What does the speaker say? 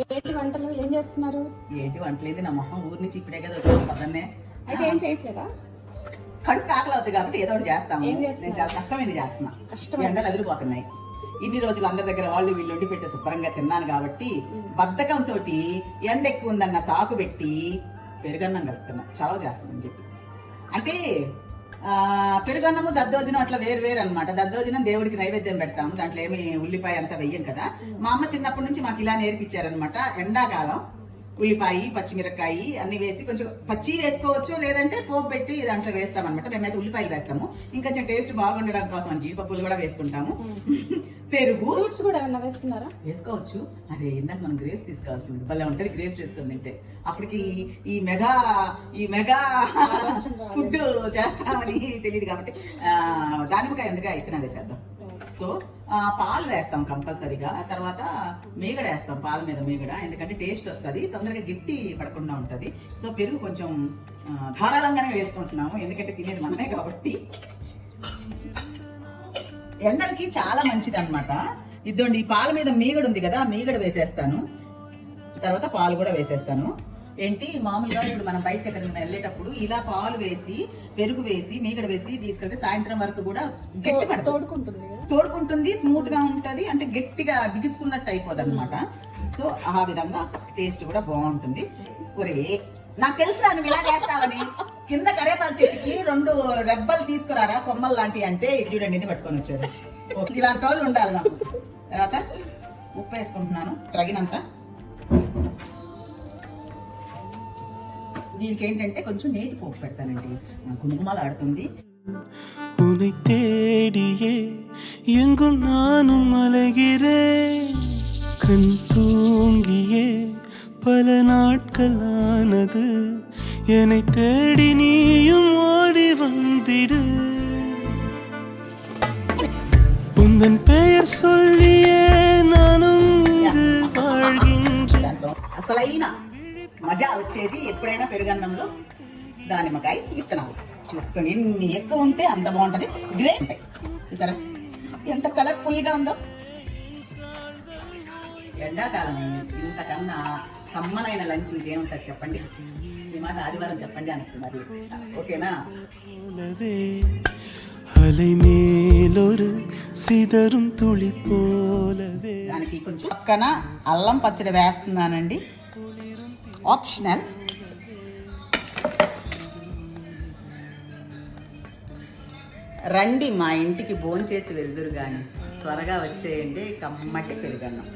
ఏంటి వంటలు ఏం చేస్తున్నారు? ఏంటి వంటలేదు, నా మొహం ఊరి నుంచి ఇప్పుడే కదా వచ్చింది పదన్నే. అయితే ఏం చేయట్లేదా? కడుపు ఆకలి అవుతుంది కాబట్టి ఏదో ఒకటి చేస్తాము. ఏం నేను చేస్తున్నారు? చాలా కష్టమైంది చేస్తున్నా. కష్టమైంది. ఎండలు అదిరిపోతున్నాయి. ఇన్ని రోజులు అందరి దగ్గర వాళ్ళు వీళ్ళు వండి పెట్టి శుభ్రంగా తిన్నాను కాబట్టి బద్ధకంతో ఎండ ఎక్కువ ఉందన్న సాకు పెట్టి పెరుగన్నం కలుపుతున్నా, చలవ చేస్తుందని చెప్పి. అంటే పెరుగన్నము దద్దోజనం అట్లా వేరు వేరు అనమాట. దద్దోజనం దేవుడికి నైవేద్యం పెడతాము, దాంట్లో ఏమి ఉల్లిపాయ అంతా వెయ్యం కదా. మా అమ్మ చిన్నప్పటి నుంచి మాకు ఇలా నేర్పించారనమాట. ఎండాకాలం ఉల్లిపాయ పచ్చిమిరకాయ అన్ని వేసి కొంచెం పచ్చి వేసుకోవచ్చు, లేదంటే పోపు పెట్టి దాంట్లో వేస్తాం అనమాట. మేమైతే ఉల్లిపాయలు వేస్తాము, ఇంకా కొంచెం టేస్ట్ బాగుండడం కోసం జీడిపప్పులు కూడా వేసుకుంటాము. పెరుగు, ఫ్రూట్స్ కూడా ఏమన్నా వేస్తున్నారా? వేసుకోవచ్చు. అదే ఇందాక మనం గ్రేప్స్ తీసుకోవాల్సింది, భలే ఉంటది గ్రేప్స్ వేసుకొని తింటే. అప్పటికి ఈ మెగా ఫుడ్ చేస్తామని తెలియదు కాబట్టి దానిమ్మకాయ ఎందుకు ఇత్తనాలు వేసేద్దాం. సో పాలు వేస్తాం కంపల్సరీగా, తర్వాత మీగడ వేస్తాం పాల మీద మీగడ, ఎందుకంటే టేస్ట్ వస్తుంది, తొందరగా గట్టి పడకుండా ఉంటుంది. సో పెరుగు కొంచెం ధారాళంగానే వేసుకుంటున్నాము, ఎందుకంటే తినేది మనమే కాబట్టి. ఎండలకి చాలా మంచిది అనమాట. ఇద్దండి, ఈ పాల మీద మీగడ ఉంది కదా, మీగడ వేసేస్తాను, తర్వాత పాలు కూడా వేసేస్తాను. ఏంటి మామూలుగా ఇప్పుడు మనం బయటకి ఎక్కడికైనా వెళ్ళేటప్పుడు ఇలా పాలు వేసి పెరుగు వేసి మీగడ వేసి తీసుకెళ్తే సాయంత్రం వరకు కూడా గట్టి తోడుకుంటుంది, స్మూత్ గా ఉంటది, అంటే గట్టిగా బిగించుకున్నట్టు అయిపోదు అనమాట. సో ఆ విధంగా టేస్ట్ కూడా బాగుంటుంది. ఒరే నాకు తెలుసు నువ్వు ఇలా చేస్తావని. కింద కరేపాకు చెట్టుకి 2 రెబ్బలు తీసుకురారా కొమ్మలు లాంటివి అంటే, చూడండి ఇది పట్టుకొని వచ్చాడు. ఇలాంటి రోజులు ఉండాలి నాకు. తర్వాత ఉప్పు వేసుకుంటున్నాను తగినంత. దీనికి ఏంటంటే కొంచెం నేతి పోపు పెడతానండి, గుణగుమాలు ఆడుతుంది. உன்னை தேடியே எங்கும் நானும் அலைகிறேன், கண் தூங்கியே பல நாட்கள் ஆனது, என்னை தேடி நீயும் ஓடி வந்திடு, உந்தன் பெயர் சொல்லியே நானும் இங்கு வாழ்கின்றேன். అసలైన మజా వచ్చేది ఎప్పుడైనా పెరుగన్నంలో దానిమ్మకాయ విత్తనాలు చూసుకొని, ఎన్ని ఎక్కువ ఉంటే అంత బాగుంటది. గ్రేట్ ఉంటాయి, చూసారా ఎంత కలర్ఫుల్ గా ఉందో. ఎండాకాలం ఇంతకన్నా కమ్మనైన లంచ్ ఇంకేముంటుంది చెప్పండి. ఈ మాట ఆదివారం చెప్పండి అనుకున్నారు, ఓకేనా? அலை மேலொரு சிதறும் துளி போலவே. దానికి కొంచెం పక్కన అల్లం పచ్చడి వేస్తున్నానండి, ఆప్షనల్. రండి మా ఇంటికి భోంచేసి వెళ్దురు గాని, త్వరగా వచ్చేయండి కమ్మటి పెరుగన్నం.